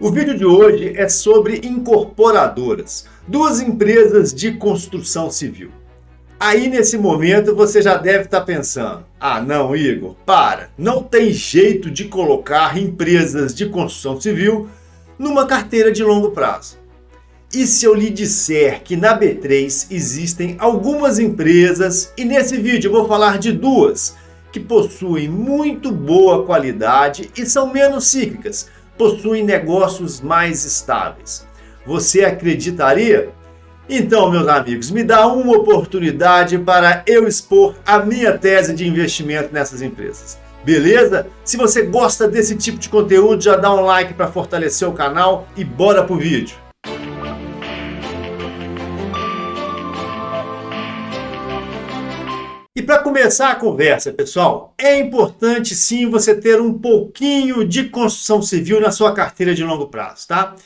O vídeo de hoje é sobre incorporadoras, duas empresas de construção civil. Aí nesse momento você já deve estar pensando, não Igor, não tem jeito de colocar empresas de construção civil numa carteira de longo prazo. E se eu lhe disser que na B3 existem algumas empresas, e nesse vídeo eu vou falar de duas, que possuem muito boa qualidade e são menos cíclicas, possuem negócios mais estáveis. Você acreditaria? Então, meus amigos, me dá uma oportunidade para eu expor a minha tese de investimento nessas empresas. Beleza? Se você gosta desse tipo de conteúdo, já dá um like para fortalecer o canal e bora pro vídeo. E para começar a conversa, pessoal, é importante sim você ter um pouquinho de construção civil na sua carteira de longo prazo, tá?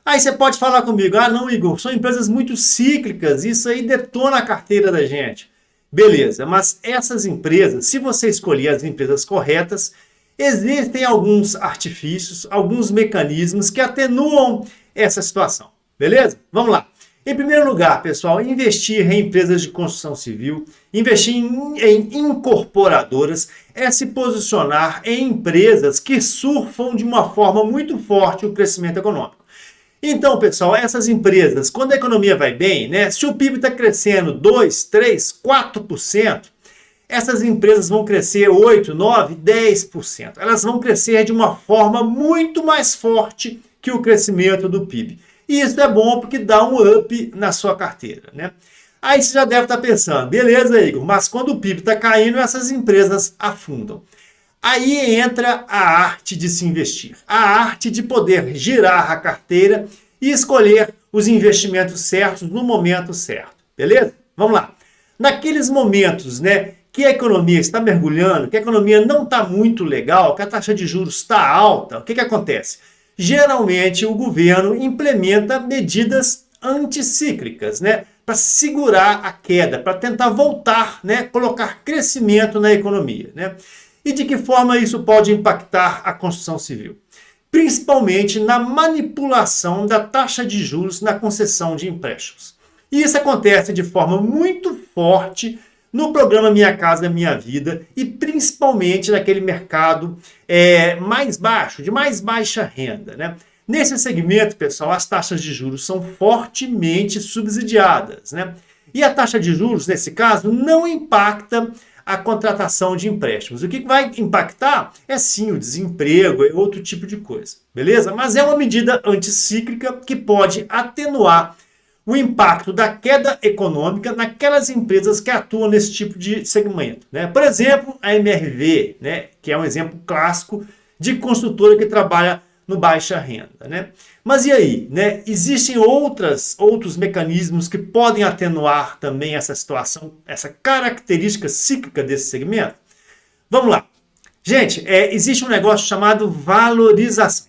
Aí você pode falar comigo, não Igor, são empresas muito cíclicas, isso aí detona a carteira da gente. Beleza, mas essas empresas, se você escolher as empresas corretas, existem alguns artifícios, alguns mecanismos que atenuam essa situação, beleza? Vamos lá. Em primeiro lugar, pessoal, investir em empresas de construção civil, investir em incorporadoras, é se posicionar em empresas que surfam de uma forma muito forte o crescimento econômico. Então, pessoal, essas empresas, quando a economia vai bem, né, se o PIB está crescendo 2, 3, 4%, essas empresas vão crescer 8, 9, 10%. Elas vão crescer de uma forma muito mais forte que o crescimento do PIB. E isso é bom porque dá um up na sua carteira, né? Aí você já deve estar pensando, beleza, Igor, mas quando o PIB está caindo, essas empresas afundam. Aí entra a arte de se investir, a arte de poder girar a carteira e escolher os investimentos certos no momento certo, beleza? Vamos lá. Naqueles momentos, né, que a economia está mergulhando, que a economia não está muito legal, que a taxa de juros está alta, o que acontece? Geralmente o governo implementa medidas anticíclicas, né, para segurar a queda, para tentar voltar, né, colocar crescimento na economia, né? E de que forma isso pode impactar a construção civil? Principalmente na manipulação da taxa de juros na concessão de empréstimos. E isso acontece de forma muito forte no programa Minha Casa Minha Vida e principalmente naquele mercado mais baixo, de mais baixa renda, né? Nesse segmento, pessoal, as taxas de juros são fortemente subsidiadas, né? E a taxa de juros, nesse caso, não impacta a contratação de empréstimos. O que vai impactar é sim o desemprego, é outro tipo de coisa, beleza? Mas é uma medida anticíclica que pode atenuar o impacto da queda econômica naquelas empresas que atuam nesse tipo de segmento, né? Por exemplo, a MRV, né, que é um exemplo clássico de construtora que trabalha no baixa renda, né? Mas e aí, né? Existem outros mecanismos que podem atenuar também essa situação, essa característica cíclica desse segmento? Vamos lá. Gente, existe um negócio chamado valorização.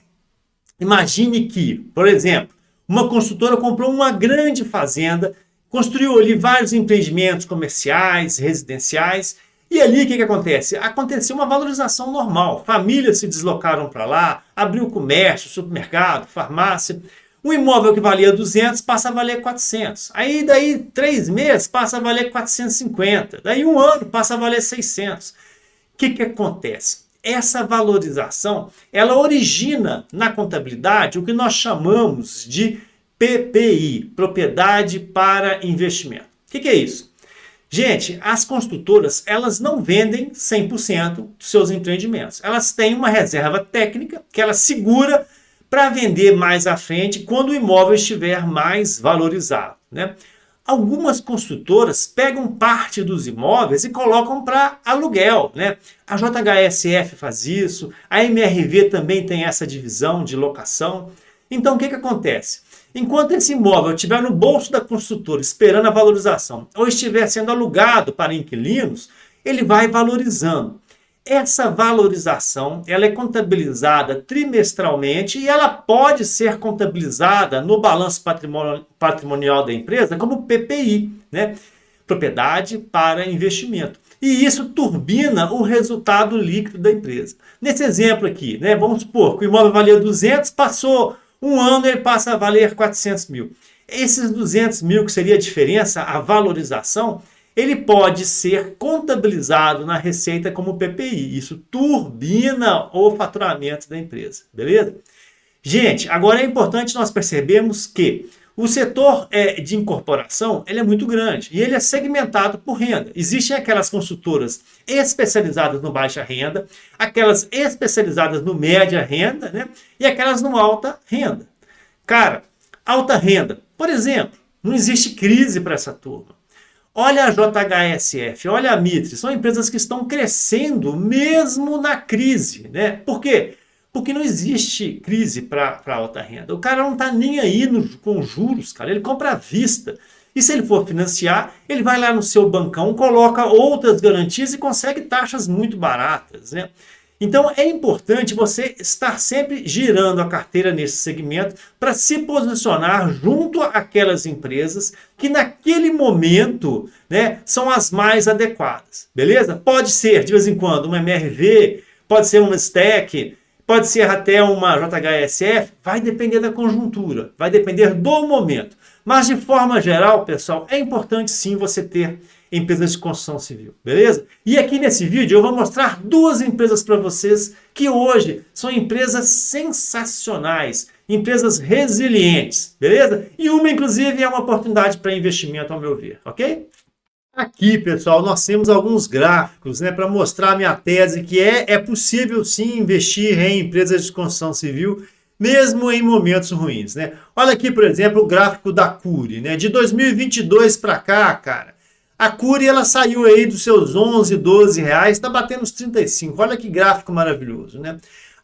Imagine que, por exemplo, uma construtora comprou uma grande fazenda, construiu ali vários empreendimentos comerciais, residenciais, e ali o que acontece? Aconteceu uma valorização normal. Famílias se deslocaram para lá, abriu comércio, supermercado, farmácia. Um imóvel que valia 200 passa a valer 400. Aí daí 3 meses passa a valer 450. Daí um ano passa a valer 600. O que acontece? Essa valorização, ela origina na contabilidade o que nós chamamos de PPI, Propriedade para Investimento. O que é isso? Gente, as construtoras, elas não vendem 100% dos seus empreendimentos. Elas têm uma reserva técnica que ela segura para vender mais à frente quando o imóvel estiver mais valorizado, né? Algumas construtoras pegam parte dos imóveis e colocam para aluguel, né? A JHSF faz isso, a MRV também tem essa divisão de locação. Então, o que acontece? Enquanto esse imóvel estiver no bolso da construtora esperando a valorização ou estiver sendo alugado para inquilinos, ele vai valorizando. Essa valorização ela é contabilizada trimestralmente e ela pode ser contabilizada no balanço patrimonial da empresa como PPI, né? Propriedade para Investimento. E isso turbina o resultado líquido da empresa. Nesse exemplo aqui, né, vamos supor que o imóvel valia 200, passou Um ano ele passa a valer 400 mil. Esses 200 mil, que seria a diferença, a valorização, ele pode ser contabilizado na receita como PPI. Isso turbina o faturamento da empresa, beleza? Gente, agora é importante nós percebermos que o setor de incorporação ele é muito grande e ele é segmentado por renda. Existem aquelas consultoras especializadas no baixa renda, aquelas especializadas no média renda, né? E aquelas no alta renda. Cara, alta renda, por exemplo, não existe crise para essa turma. Olha a JHSF, olha a Mitre, são empresas que estão crescendo mesmo na crise, né? Por quê? Porque não existe crise para alta renda. O cara não está nem aí com juros, cara. Ele compra à vista. E se ele for financiar, ele vai lá no seu bancão, coloca outras garantias e consegue taxas muito baratas, né? Então é importante você estar sempre girando a carteira nesse segmento para se posicionar junto àquelas empresas que naquele momento, né, são as mais adequadas, beleza? Pode ser de vez em quando uma MRV, pode ser uma STEC, pode ser até uma JHSF, vai depender da conjuntura, vai depender do momento. Mas de forma geral, pessoal, é importante sim você ter empresas de construção civil, beleza? E aqui nesse vídeo eu vou mostrar duas empresas para vocês que hoje são empresas sensacionais, empresas resilientes, beleza? E uma inclusive é uma oportunidade para investimento ao meu ver, ok? Aqui, pessoal, nós temos alguns gráficos, né, para mostrar a minha tese que é possível sim investir em empresas de construção civil, mesmo em momentos ruins, né? Olha aqui, por exemplo, o gráfico da Cury, né? De 2022 para cá, cara, a Cury ela saiu aí dos seus 11, 12 reais, está batendo os 35. Olha que gráfico maravilhoso, né?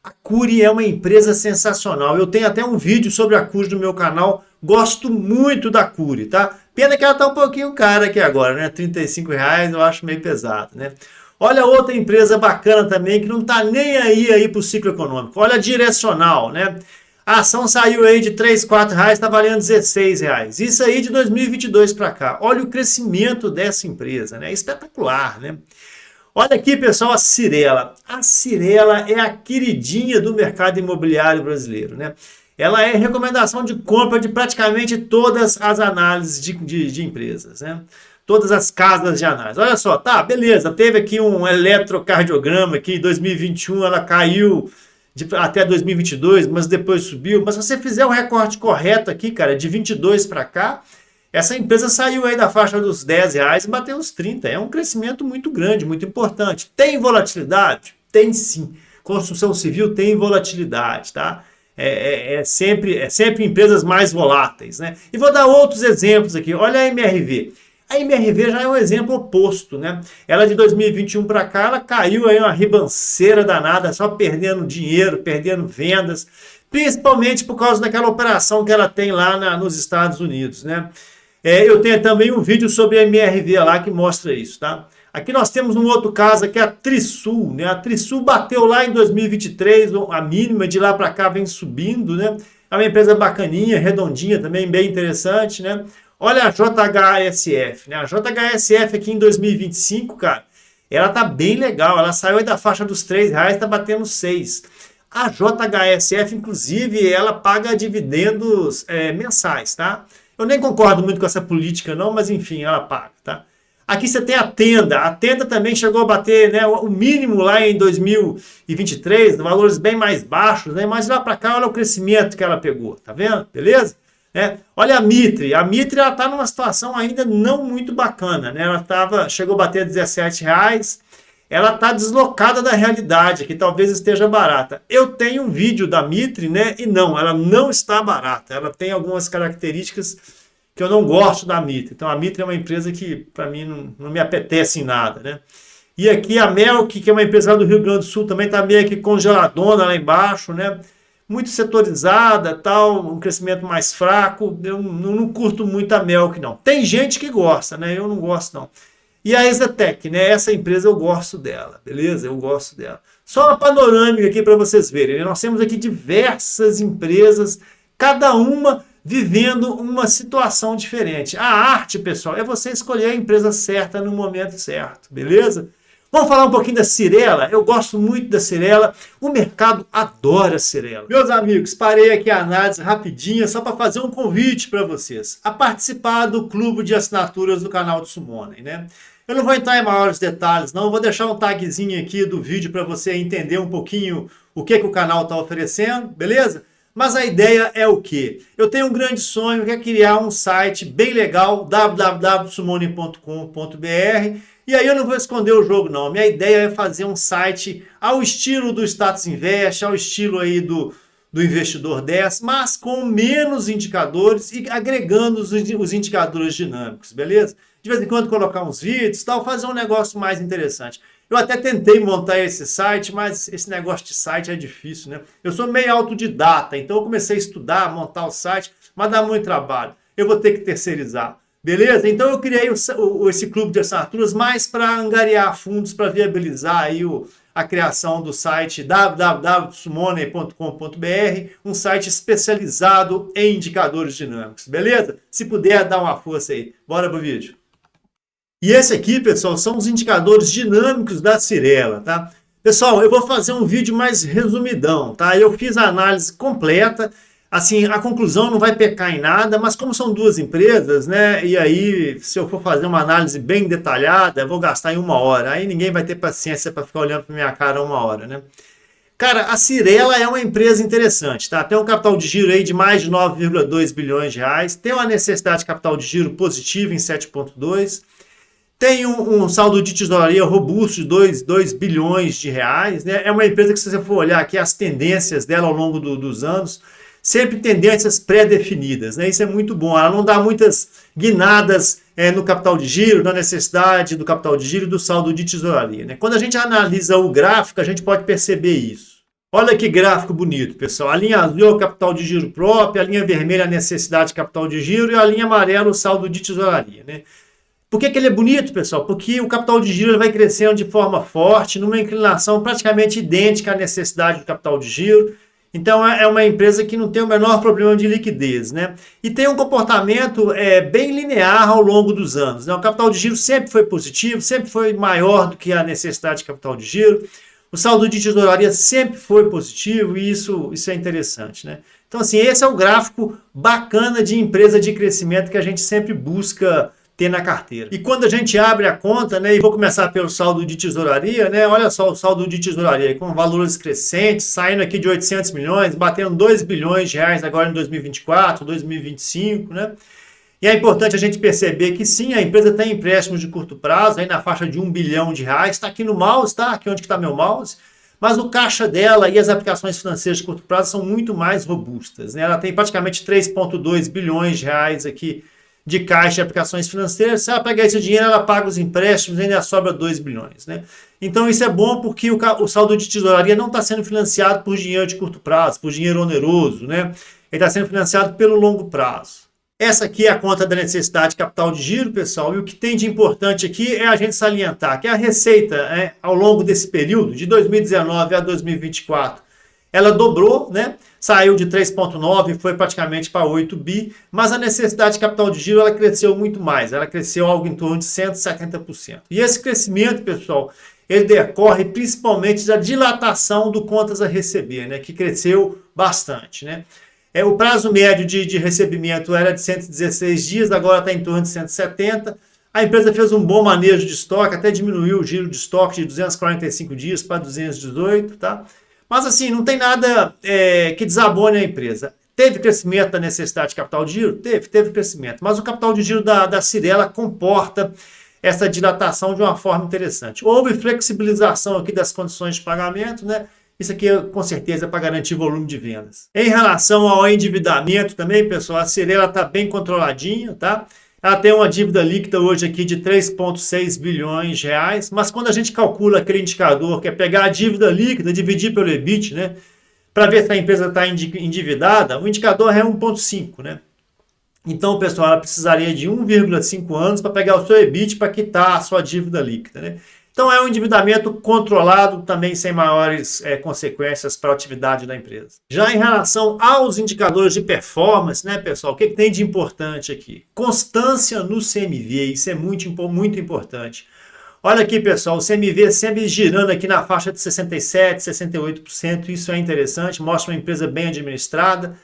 A Cury é uma empresa sensacional. Eu tenho até um vídeo sobre a Cury no meu canal. Gosto muito da Cury, tá? Pena que ela tá um pouquinho cara aqui agora, né? 35 reais eu acho meio pesado, né? Olha outra empresa bacana também que não tá nem aí pro ciclo econômico. Olha a Direcional, né? A ação saiu aí de 3, 4 reais, está valendo 16 reais. Isso aí de 2022 para cá. Olha o crescimento dessa empresa, né? Espetacular, né? Olha aqui, pessoal, a Cyrela. A Cyrela é a queridinha do mercado imobiliário brasileiro, né? Ela é recomendação de compra de praticamente todas as análises de empresas, né? Todas as casas de análise. Olha só, tá, beleza, teve aqui um eletrocardiograma que em 2021 ela caiu até 2022, mas depois subiu. Mas se você fizer o recorte correto aqui, cara, de 22 para cá, essa empresa saiu aí da faixa dos 10 reais e bateu os 30. É um crescimento muito grande, muito importante. Tem volatilidade? Tem sim. Construção civil tem volatilidade, tá? É sempre empresas mais voláteis, né? E vou dar outros exemplos aqui. Olha a MRV. A MRV já é um exemplo oposto, né? Ela de 2021 para cá, ela caiu aí uma ribanceira danada, só perdendo dinheiro, perdendo vendas, principalmente por causa daquela operação que ela tem lá nos Estados Unidos, né? Eu tenho também um vídeo sobre a MRV lá que mostra isso, tá? Aqui nós temos um outro caso aqui, a Trisul, né? A Trisul bateu lá em 2023, a mínima, de lá para cá vem subindo, né? É uma empresa bacaninha, redondinha também, bem interessante, né? Olha a JHSF, né? A JHSF aqui em 2025, cara, ela tá bem legal. Ela saiu aí da faixa dos 3 reais, tá batendo 6. A JHSF, inclusive, ela paga dividendos mensais, tá? Eu nem concordo muito com essa política, não, mas enfim, ela paga, tá? Aqui você tem a Tenda. A Tenda também chegou a bater, né, o mínimo lá em 2023, valores bem mais baixos, né? Mas lá para cá, olha o crescimento que ela pegou, tá vendo? Beleza? Olha a Mitre ela está numa situação ainda não muito bacana, né? Chegou a bater 17 reais, ela está deslocada da realidade, que talvez esteja barata. Eu tenho um vídeo da Mitre, né? E não, ela não está barata, ela tem algumas características que eu não gosto da Mitre. Então a Mitre é uma empresa que para mim não me apetece em nada, né? E aqui a Melk, que é uma empresa lá do Rio Grande do Sul, também está meio que congeladona lá embaixo, né? Muito setorizada, tal, um crescimento mais fraco. Eu não curto muito a Melk, não. Tem gente que gosta, né? Eu não gosto, não. E a Exatec, né? Essa empresa eu gosto dela, beleza? Eu gosto dela. Só uma panorâmica aqui para vocês verem, né? Nós temos aqui diversas empresas, cada uma vivendo uma situação diferente. A arte, pessoal, é você escolher a empresa certa no momento certo, beleza? Vamos falar um pouquinho da Cyrela? Eu gosto muito da Cyrela, o mercado adora a Cyrela. Meus amigos, parei aqui a análise rapidinha só para fazer um convite para vocês a participar do clube de assinaturas do canal do Sumoney, né? Eu não vou entrar em maiores detalhes, não. Vou deixar um tagzinho aqui do vídeo para você entender um pouquinho o que o canal está oferecendo, beleza? Mas a ideia é o quê? Eu tenho um grande sonho que é criar um site bem legal, www.sumoney.com.br. E aí eu não vou esconder o jogo, não. Minha ideia é fazer um site ao estilo do Status Invest, ao estilo aí do Investidor 10, mas com menos indicadores e agregando os indicadores dinâmicos, beleza? De vez em quando colocar uns vídeos, tal, fazer um negócio mais interessante. Eu até tentei montar esse site, mas esse negócio de site é difícil, né? Eu sou meio autodidata, então eu comecei a estudar, montar o site, mas dá muito trabalho. Eu vou ter que terceirizar, beleza? Então eu criei esse clube de assinaturas mais para angariar fundos, para viabilizar aí a criação do site www.sumoney.com.br, um site especializado em indicadores dinâmicos, beleza? Se puder, dá uma força aí. Bora pro vídeo. E esse aqui, pessoal, são os indicadores dinâmicos da Cyrela, tá? Pessoal, eu vou fazer um vídeo mais resumidão, tá? Eu fiz a análise completa, assim, a conclusão não vai pecar em nada, mas como são duas empresas, né? E aí, se eu for fazer uma análise bem detalhada, eu vou gastar em 1 hora. Aí ninguém vai ter paciência para ficar olhando para minha cara 1 hora, né? Cara, a Cyrela é uma empresa interessante, tá? Tem um capital de giro aí de mais de 9,2 bilhões de reais, tem uma necessidade de capital de giro positivo em 7,2. Tem um saldo de tesouraria robusto de 2 bilhões de reais, né? É uma empresa que, se você for olhar aqui as tendências dela ao longo dos anos, sempre tendências pré-definidas, né? Isso é muito bom. Ela não dá muitas guinadas no capital de giro, na necessidade do capital de giro e do saldo de tesouraria, né? Quando a gente analisa o gráfico, a gente pode perceber isso. Olha que gráfico bonito, pessoal. A linha azul é o capital de giro próprio, a linha vermelha é a necessidade de capital de giro e a linha amarela o saldo de tesouraria, né? Por que ele é bonito, pessoal? Porque o capital de giro ele vai crescendo de forma forte, numa inclinação praticamente idêntica à necessidade do capital de giro. Então é uma empresa que não tem o menor problema de liquidez, né? E tem um comportamento bem linear ao longo dos anos, né? O capital de giro sempre foi positivo, sempre foi maior do que a necessidade de capital de giro. O saldo de tesouraria sempre foi positivo e isso é interessante, né? Então, assim, esse é o gráfico bacana de empresa de crescimento que a gente sempre busca ter na carteira. E quando a gente abre a conta, né, e vou começar pelo saldo de tesouraria, né, olha só o saldo de tesouraria com valores crescentes, saindo aqui de 800 milhões, batendo 2 bilhões de reais agora em 2024, 2025, né? E é importante a gente perceber que sim, a empresa tem empréstimos de curto prazo, aí na faixa de 1 bilhão de reais, está aqui no mouse, tá? Aqui onde está meu mouse, mas o caixa dela e as aplicações financeiras de curto prazo são muito mais robustas, né? Ela tem praticamente 3,2 bilhões de reais aqui de caixa de aplicações financeiras. Se ela pegar esse dinheiro, ela paga os empréstimos e ainda sobra 2 bilhões. Né? Então isso é bom porque o saldo de tesouraria não está sendo financiado por dinheiro de curto prazo, por dinheiro oneroso. Né? Ele está sendo financiado pelo longo prazo. Essa aqui é a conta da necessidade de capital de giro, pessoal, e o que tem de importante aqui é a gente salientar que a receita, ao longo desse período, de 2019 a 2024, ela dobrou, né? Saiu de 3,9 e foi praticamente para 8 bi, mas a necessidade de capital de giro ela cresceu muito mais, ela cresceu algo em torno de 170%. E esse crescimento, pessoal, ele decorre principalmente da dilatação do contas a receber, né? Que cresceu bastante, né? O prazo médio de recebimento era de 116 dias, agora está em torno de 170. A empresa fez um bom manejo de estoque, até diminuiu o giro de estoque de 245 dias para 218, tá? Mas assim, não tem nada que desabone a empresa. Teve crescimento da necessidade de capital de giro? Teve crescimento. Mas o capital de giro da Cyrela comporta essa dilatação de uma forma interessante. Houve flexibilização aqui das condições de pagamento, né? Isso aqui com certeza é para garantir volume de vendas. Em relação ao endividamento também, pessoal, a Cyrela está bem controladinha, tá? Ela tem uma dívida líquida hoje aqui de 3,6 bilhões de reais, mas quando a gente calcula aquele indicador, que é pegar a dívida líquida, dividir pelo EBIT, né? Para ver se a empresa está endividada, o indicador é 1,5, né? Então, pessoal, ela precisaria de 1,5 anos para pegar o seu EBIT para quitar a sua dívida líquida, né? Então é um endividamento controlado, também sem maiores consequências para a atividade da empresa. Já em relação aos indicadores de performance, né, pessoal, o que tem de importante aqui? Constância no CMV, isso é muito importante. Olha aqui, pessoal, o CMV sempre girando aqui na faixa de 67%, 68%. Isso é interessante, mostra uma empresa bem administrada,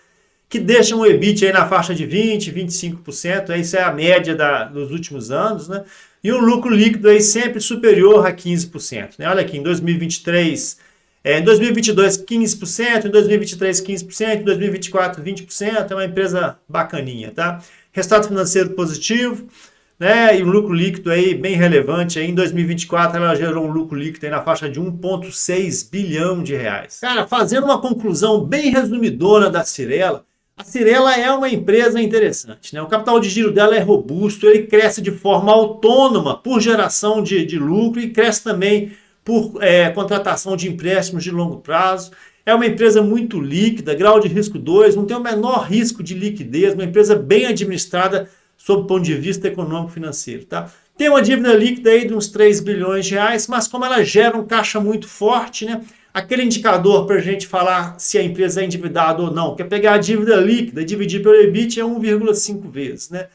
que deixa um EBIT aí na faixa de 20%, 25%. Isso é a média dos últimos anos, né? E um lucro líquido aí sempre superior a 15%. Né? Olha aqui, em 2023, em 2022, 15%, em 2023, 15%, em 2024, 20%. É uma empresa bacaninha, tá? Resultado financeiro positivo, né? E um lucro líquido aí bem relevante. Aí em 2024 ela gerou um lucro líquido aí na faixa de 1,6 bilhão de reais. Cara, fazendo uma conclusão bem resumidora da Cyrela, a Cyrela é uma empresa interessante, né? O capital de giro dela é robusto, ele cresce de forma autônoma por geração de lucro e cresce também por contratação de empréstimos de longo prazo. É uma empresa muito líquida, grau de risco 2, não tem o menor risco de liquidez, uma empresa bem administrada sob o ponto de vista econômico-financeiro. Tá? Tem uma dívida líquida aí de uns 3 bilhões de reais, mas como ela gera um caixa muito forte, né? Aquele indicador para a gente falar se a empresa é endividada ou não, que é pegar a dívida líquida, dividir pelo EBIT é 1,5 vezes, né?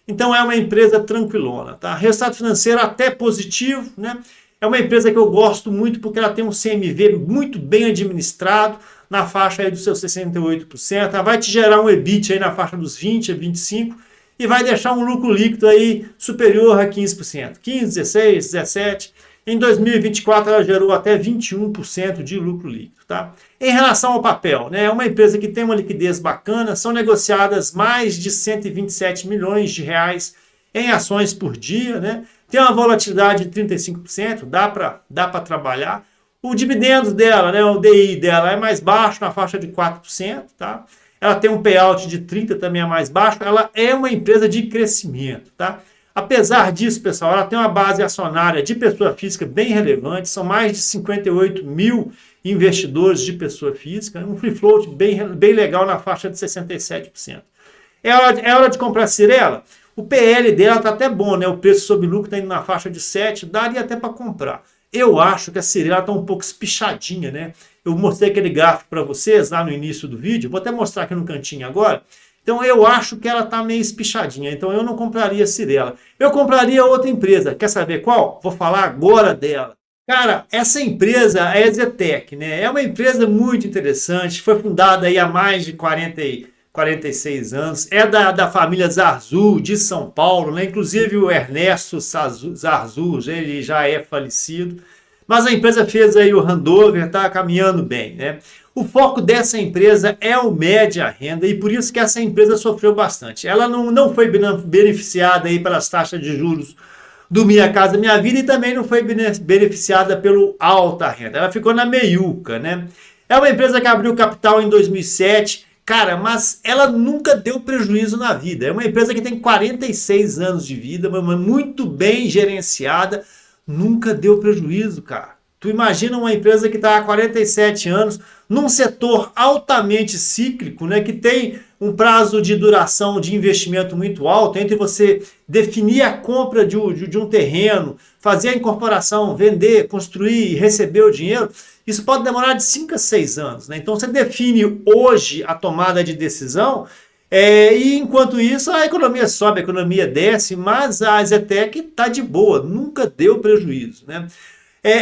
Então é uma empresa tranquilona, tá? Resultado financeiro até positivo, né? É uma empresa que eu gosto muito porque ela tem um CMV muito bem administrado, na faixa aí dos seus 68%, ela vai te gerar um EBIT aí na faixa dos 20 a 25 e vai deixar um lucro líquido aí superior a 15%, 15, 16, 17%. Em 2024 ela gerou até 21% de lucro líquido. Tá? Em relação ao papel, né, é uma empresa que tem uma liquidez bacana, são negociadas mais de 127 milhões de reais em ações por dia, né? Tem uma volatilidade de 35%, dá para trabalhar. O dividendo dela, né, o DI dela é mais baixo, na faixa de 4%. Tá? Ela tem um payout de 30%, também é mais baixo. Ela é uma empresa de crescimento. Tá? Apesar disso, pessoal, ela tem uma base acionária de pessoa física bem relevante, são mais de 58 mil investidores de pessoa física, um free float bem legal na faixa de 67%. É hora de comprar a Cyrela? O PL dela está até bom, né? O preço sobre lucro está indo na faixa de 7, daria até para comprar. Eu acho que a Cyrela está um pouco espichadinha, né? Eu mostrei aquele gráfico para vocês lá no início do vídeo, vou até mostrar aqui no cantinho agora. Então eu acho que ela está meio espichadinha, então eu não compraria a Cyrela. Eu compraria outra empresa, quer saber qual? Vou falar agora dela. Cara, essa empresa é a EZTEC, né? É uma empresa muito interessante, foi fundada aí há mais de 46 anos, é da família Zarzur, de São Paulo, né? Inclusive o Ernesto Zarzur, ele já é falecido, mas a empresa fez aí o handover, está caminhando bem, né? O foco dessa empresa é o média renda e por isso que essa empresa sofreu bastante. Ela não foi beneficiada aí pelas taxas de juros do Minha Casa Minha Vida e também não foi beneficiada pelo alta renda. Ela ficou na meiuca, né? É uma empresa que abriu capital em 2007, cara, mas ela nunca deu prejuízo na vida. É uma empresa que tem 46 anos de vida, mas muito bem gerenciada, nunca deu prejuízo, cara. Tu imagina uma empresa que está há 47 anos num setor altamente cíclico, né, que tem um prazo de duração de investimento muito alto, entre você definir a compra de um terreno, fazer a incorporação, vender, construir e receber o dinheiro, isso pode demorar de 5 a 6 anos. Né? Então você define hoje a tomada de decisão e enquanto isso a economia sobe, a economia desce, mas a EZTEC está de boa, nunca deu prejuízo. Né?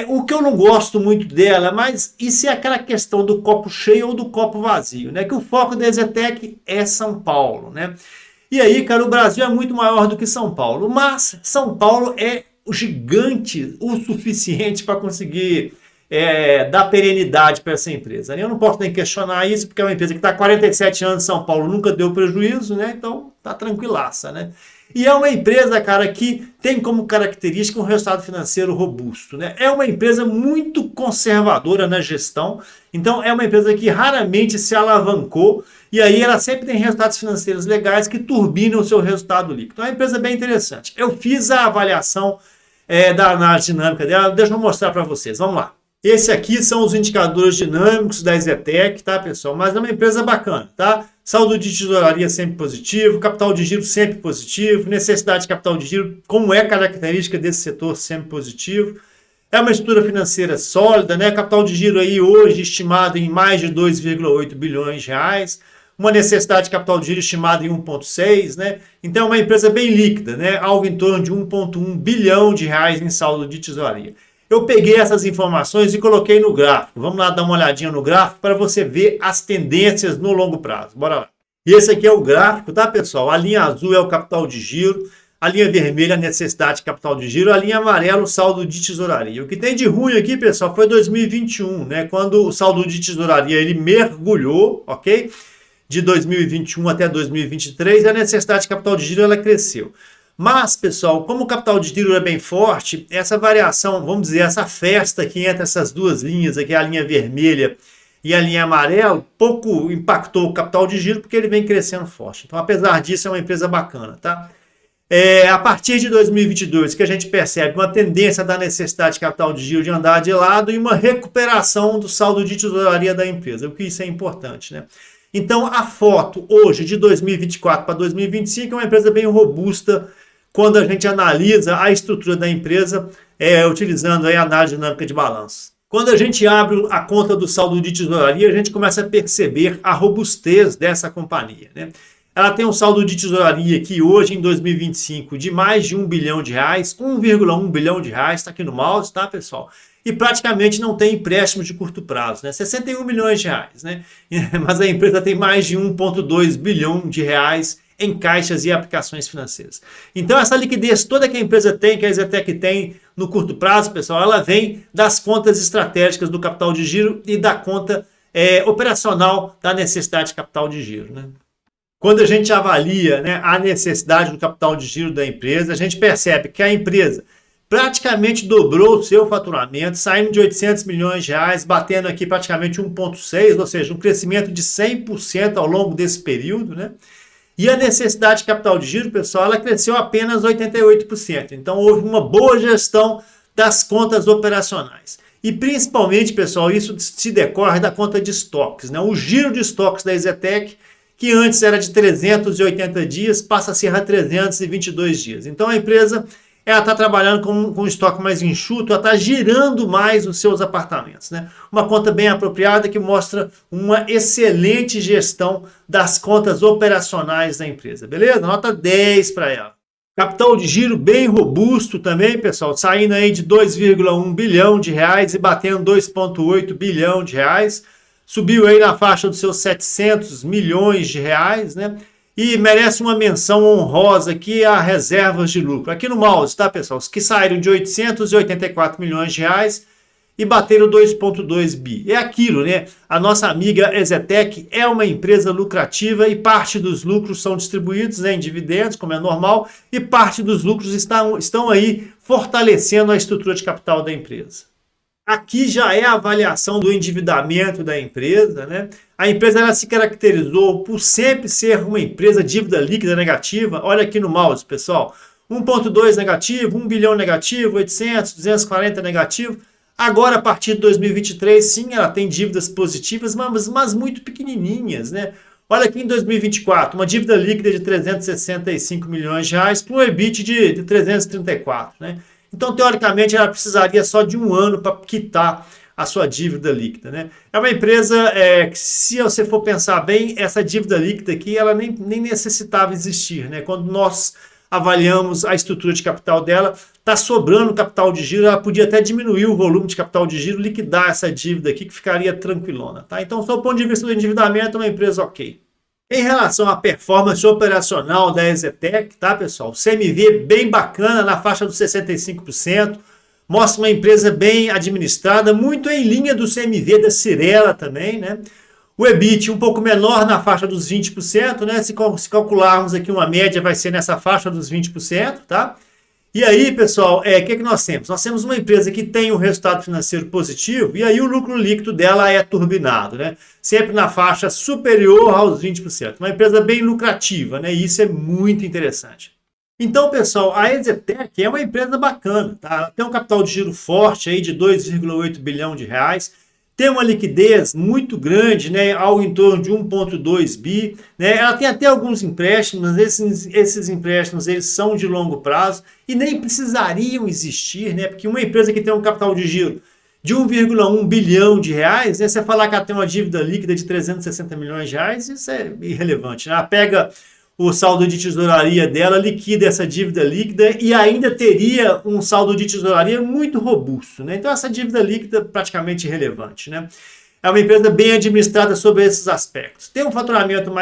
O que eu não gosto muito dela, mas isso é aquela questão do copo cheio ou do copo vazio, né? Que o foco da EZTEC é São Paulo, né? E aí, cara, o Brasil é muito maior do que São Paulo, mas São Paulo é gigante o suficiente para conseguir dar perenidade para essa empresa. Eu não posso nem questionar isso, porque é uma empresa que está há 47 anos em São Paulo, nunca deu prejuízo, né? Então tá tranquilaça, né? E é uma empresa, cara, que tem como característica um resultado financeiro robusto, né? É uma empresa muito conservadora na gestão, então é uma empresa que raramente se alavancou e aí ela sempre tem resultados financeiros legais que turbinam o seu resultado líquido. Então é uma empresa bem interessante. Eu fiz a avaliação da análise dinâmica dela, deixa eu mostrar para vocês, vamos lá. Esse aqui são os indicadores dinâmicos da EZTEC, tá, pessoal? Mas é uma empresa bacana, tá? Saldo de tesouraria sempre positivo, capital de giro sempre positivo, necessidade de capital de giro, como é característica desse setor, sempre positivo. É uma estrutura financeira sólida, né? Capital de giro aí hoje estimado em mais de 2,8 bilhões de reais. uma necessidade de capital de giro estimada em 1,6, né? Então é uma empresa bem líquida, né? Algo em torno de 1,1 bilhão de reais em saldo de tesouraria. Eu peguei essas informações e coloquei no gráfico. Vamos lá dar uma olhadinha no gráfico para você ver as tendências no longo prazo. Bora lá. E esse aqui é o gráfico, tá, pessoal? A linha azul é o capital de giro, a linha vermelha é a necessidade de capital de giro, a linha amarela o saldo de tesouraria. O que tem de ruim aqui, pessoal, foi 2021, né? Quando o saldo de tesouraria ele mergulhou, ok? De 2021 até 2023, e a necessidade de capital de giro ela cresceu. Mas, pessoal, como o capital de giro é bem forte, essa variação, vamos dizer, essa festa aqui entre essas duas linhas, aqui a linha vermelha e a linha amarela, pouco impactou o capital de giro porque ele vem crescendo forte. Então, apesar disso, é uma empresa bacana, tá? A partir de 2022, que a gente percebe uma tendência da necessidade de capital de giro de andar de lado e uma recuperação do saldo de tesouraria da empresa, o que isso é importante, né? Então, a foto hoje de 2024 para 2025 é uma empresa bem robusta quando a gente analisa a estrutura da empresa utilizando aí a análise dinâmica de balanço. Quando a gente abre a conta do saldo de tesouraria, a gente começa a perceber a robustez dessa companhia, né? Ela tem um saldo de tesouraria que hoje, em 2025, de mais de 1 bilhão de reais, 1,1 bilhão de reais, está aqui no mouse, tá, pessoal? E praticamente não tem empréstimos de curto prazo, né? 61 milhões de reais, né? Mas a empresa tem mais de 1,2 bilhão de reais em caixas e aplicações financeiras. Então, essa liquidez toda que a empresa tem, que a EZTEC tem no curto prazo, pessoal, ela vem das contas estratégicas do capital de giro e da conta operacional da necessidade de capital de giro, né? Quando a gente avalia, né, a necessidade do capital de giro da empresa, a gente percebe que a empresa praticamente dobrou o seu faturamento, saindo de 800 milhões de reais, batendo aqui praticamente 1,6, ou seja, um crescimento de 100% ao longo desse período, né? E a necessidade de capital de giro, pessoal, ela cresceu apenas 88%. Então, houve uma boa gestão das contas operacionais. E principalmente, pessoal, isso se decorre da conta de estoques, né? O giro de estoques da EZTEC, que antes era de 380 dias, passa a ser a 322 dias. Então, a empresa está trabalhando com um estoque mais enxuto, ela está girando mais os seus apartamentos, né? Uma conta bem apropriada que mostra uma excelente gestão das contas operacionais da empresa, beleza? Nota 10 para ela. Capital de giro bem robusto também, pessoal, saindo aí de 2,1 bilhão de reais e batendo 2,8 bilhão de reais. Subiu aí na faixa dos seus 700 milhões de reais, né? E merece uma menção honrosa aqui a reservas de lucro. Aqui no mouse, tá, pessoal? Os que saíram de 884 milhões de reais e bateram 2,2 bi. É aquilo, né? A nossa amiga EZTEC é uma empresa lucrativa e parte dos lucros são distribuídos, né, em dividendos, como é normal, e parte dos lucros estão aí fortalecendo a estrutura de capital da empresa. Aqui já é a avaliação do endividamento da empresa, né? A empresa ela se caracterizou por sempre ser uma empresa dívida líquida negativa. Olha aqui no mouse, pessoal. 1,2 negativo, 1 bilhão negativo, 800, 240 negativo. Agora, a partir de 2023, sim, ela tem dívidas positivas, mas muito pequenininhas, né? Olha aqui em 2024, uma dívida líquida de 365 milhões de reais para um EBIT de 334, né? Então, teoricamente, ela precisaria só de um ano para quitar a sua dívida líquida, né? É uma empresa que, se você for pensar bem, essa dívida líquida aqui, ela nem necessitava existir, né? Quando nós avaliamos a estrutura de capital dela, está sobrando capital de giro, ela podia até diminuir o volume de capital de giro, liquidar essa dívida aqui, que ficaria tranquilona, tá? Então, do ponto de vista do endividamento, é uma empresa ok. Em relação à performance operacional da EZTEC, tá, pessoal? O CMV bem bacana, na faixa dos 65%. Mostra uma empresa bem administrada, muito em linha do CMV da Cyrela também, né? O EBIT um pouco menor, na faixa dos 20%, né? Se calcularmos aqui uma média, vai ser nessa faixa dos 20%, tá? E aí, pessoal, o que nós temos? Nós temos uma empresa que tem um resultado financeiro positivo e aí o lucro líquido dela é turbinado, né? Sempre na faixa superior aos 20%. Uma empresa bem lucrativa, né? E isso é muito interessante. Então, pessoal, a EZTEC é uma empresa bacana, tá? Tem um capital de giro forte aí de 2,8 bilhão de reais. Tem uma liquidez muito grande, né, algo em torno de 1,2 bi, né? Ela tem até alguns empréstimos, mas esses empréstimos eles são de longo prazo e nem precisariam existir, né? Porque uma empresa que tem um capital de giro de 1,1 bilhão de reais, né? Você falar que ela tem uma dívida líquida de 360 milhões de reais, isso é irrelevante, né? Ela pega o saldo de tesouraria dela, liquida essa dívida líquida e ainda teria um saldo de tesouraria muito robusto, né? Então essa dívida líquida é praticamente irrelevante, né? É uma empresa bem administrada sobre esses aspectos. Tem um faturamento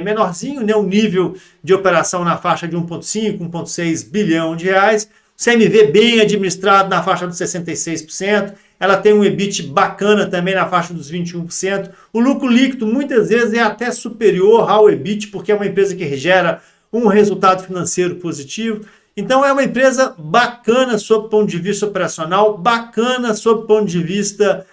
menorzinho, né? Um nível de operação na faixa de 1,5, 1,6 bilhão de reais. CMV bem administrado na faixa dos 66%. Ela tem um EBIT bacana também na faixa dos 21%. O lucro líquido muitas vezes é até superior ao EBIT, porque é uma empresa que gera um resultado financeiro positivo. Então é uma empresa bacana sob o ponto de vista operacional, bacana sob o ponto de vista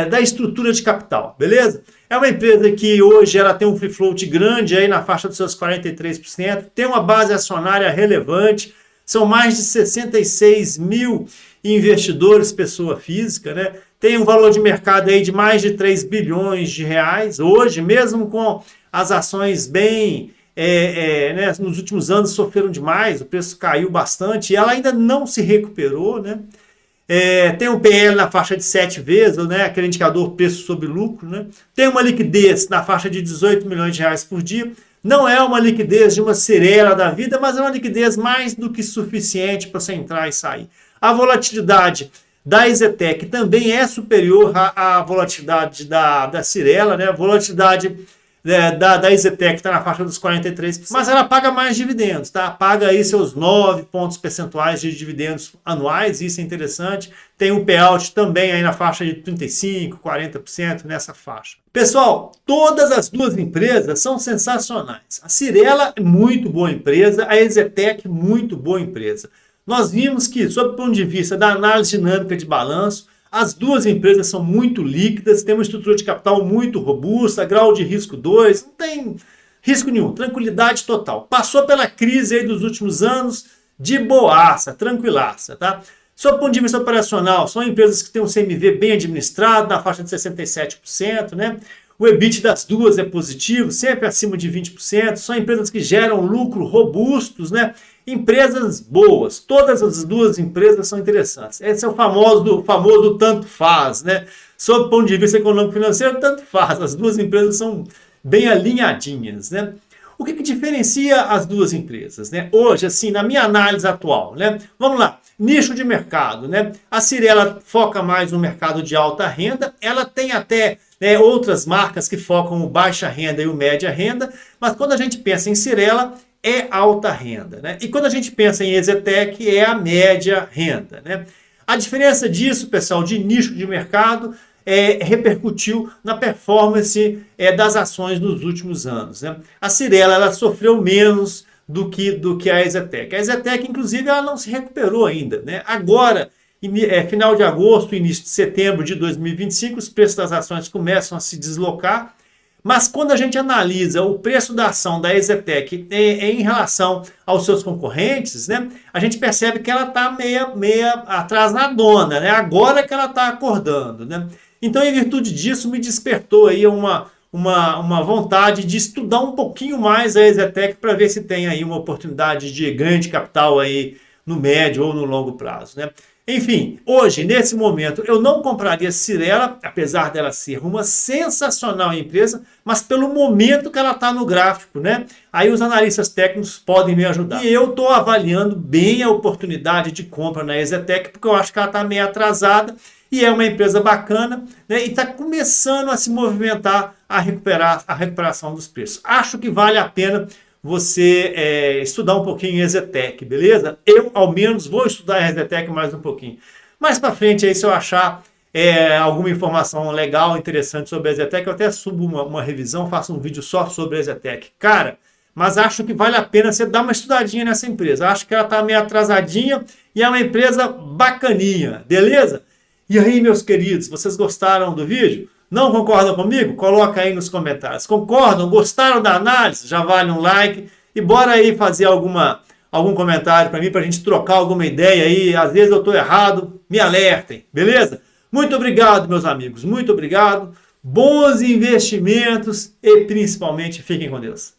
da estrutura de capital, beleza? É uma empresa que hoje ela tem um free float grande aí na faixa dos seus 43%, tem uma base acionária relevante, são mais de 66 mil investidores, pessoa física, né? Tem um valor de mercado aí de mais de 3 bilhões de reais hoje, mesmo com as ações bem, né, nos últimos anos sofreram demais, o preço caiu bastante e ela ainda não se recuperou, né? Tem um PL na faixa de 7 vezes, né, aquele indicador preço sobre lucro, né? Tem uma liquidez na faixa de 18 milhões de reais por dia. Não é uma liquidez de uma Cyrela da vida, mas é uma liquidez mais do que suficiente para você entrar e sair. A volatilidade da EZTEC também é superior à volatilidade da Cyrela, né? A volatilidade da EZTEC está na faixa dos 43%, mas ela paga mais dividendos, tá? Paga aí seus 9 pontos percentuais de dividendos anuais, isso é interessante. Tem um payout também aí na faixa de 35%, 40% nessa faixa. Pessoal, todas as duas empresas são sensacionais. A Cyrela é muito boa empresa, a EZTEC muito boa empresa. Nós vimos que, sob o ponto de vista da análise dinâmica de balanço, as duas empresas são muito líquidas, têm uma estrutura de capital muito robusta, grau de risco 2, não tem risco nenhum, tranquilidade total. Passou pela crise aí dos últimos anos de boaça, tranquilaça, tá? Sob o ponto de vista operacional, são empresas que têm um CMV bem administrado, na faixa de 67%, né? O EBIT das duas é positivo, sempre acima de 20%. São empresas que geram lucro robustos, né? Empresas boas. Todas as duas empresas são interessantes. Esse é o famoso tanto faz, né? Sob o ponto de vista econômico-financeiro, tanto faz. As duas empresas são bem alinhadinhas, né? O que diferencia as duas empresas, né? Hoje, assim, na minha análise atual, né? Vamos lá. Nicho de mercado, né? A Cyrela foca mais no mercado de alta renda. Ela tem até outras marcas que focam o baixa renda e o média renda, mas quando a gente pensa em Cyrela, é alta renda, né? E quando a gente pensa em EZTEC, é a média renda, né? A diferença disso, pessoal, de nicho de mercado, repercutiu na performance das ações nos últimos anos, né? A Cyrela, ela sofreu menos do que a EZTEC. A EZTEC, inclusive, ela não se recuperou ainda, né? Agora, final de agosto, início de setembro de 2025, os preços das ações começam a se deslocar, mas quando a gente analisa o preço da ação da EZTEC em relação aos seus concorrentes, né, a gente percebe que ela está meia atrasadona, né? Agora que ela está acordando, né? Então, em virtude disso, me despertou aí uma vontade de estudar um pouquinho mais a EZTEC para ver se tem aí uma oportunidade de ganho de capital aí no médio ou no longo prazo, né? Enfim, hoje, nesse momento, eu não compraria Cyrela, apesar dela ser uma sensacional empresa, mas pelo momento que ela está no gráfico, né? Aí os analistas técnicos podem me ajudar. E eu estou avaliando bem a oportunidade de compra na EZTEC, porque eu acho que ela está meio atrasada e é uma empresa bacana, né? E está começando a se movimentar a recuperação dos preços. Acho que vale a pena você estudar um pouquinho em EZTEC, beleza? Eu, ao menos, vou estudar a EZTEC mais um pouquinho. Mais para frente, aí, se eu achar alguma informação legal, interessante sobre a EZTEC, eu até subo uma revisão, faço um vídeo só sobre a EZTEC. Cara, mas acho que vale a pena você dar uma estudadinha nessa empresa. Acho que ela está meio atrasadinha e é uma empresa bacaninha, beleza? E aí, meus queridos, vocês gostaram do vídeo? Não concordam comigo? Coloca aí nos comentários. Concordam? Gostaram da análise? Já vale um like. E bora aí fazer algum comentário para mim, para a gente trocar alguma ideia aí. Às vezes eu estou errado, me alertem, beleza? Muito obrigado, meus amigos. Muito obrigado. Bons investimentos e principalmente fiquem com Deus.